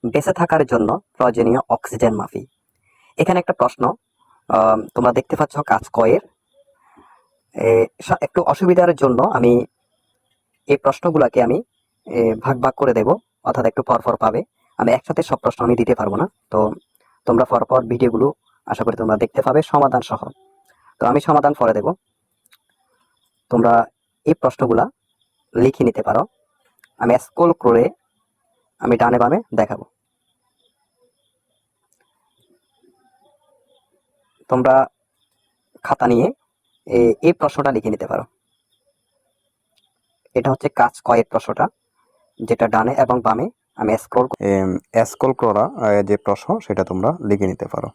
বেঁচে থাকার জন্য প্রয়োজনীয় অক্সিজেন মাফি। এখানে একটা প্রশ্ন তোমরা দেখতে পাচ্ছ কাজ কয়ের। একটু অসুবিধার জন্য আমি এই প্রশ্নগুলোকে আমি ভাগ ভাগ করে দেব, অর্থাৎ একটু পরপর পাবে। আমি একসাথে সব প্রশ্ন আমি দিতে পারবো না, তো তোমরা পরপর ভিডিওগুলো আশা করি তোমরা দেখতে পাবে সমাধান সহ। তো আমি সমাধান করে দেব, তোমরা এই প্রশ্নগুলা লিখে নিতে পারো। আমি স্ক্রল করে আমি ডানে বামে দেখাবো। তোমরা খাতা নিয়ে এই প্রশ্নটা লিখে নিতে পারো। এটা হচ্ছে কাজ কয়ের প্রশ্নটা, যেটা ডানে এবং বামে আমি স্ক্রল করা যে প্রশ্ন সেটা তোমরা লিখে নিতে পারো।